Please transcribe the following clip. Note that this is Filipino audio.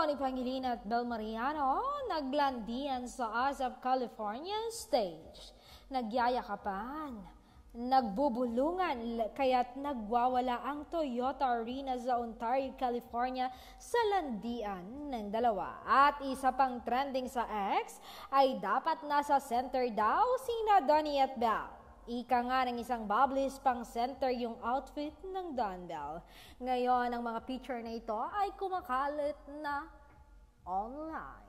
ni Pangilina at Bel Mariano naglandian sa ASAP California stage. Nagyayakapan, nagbubulungan, kaya't nagwawala ang Toyota Arena sa Ontario, California sa landian ng dalawa. At isa pang trending sa X ay dapat nasa center daw sina Donnie at Bel. Ika nga ng isang Bubblies pang center yung outfit ng Don Bell. Ngayon, ang mga picture na ito ay kumakalat na online.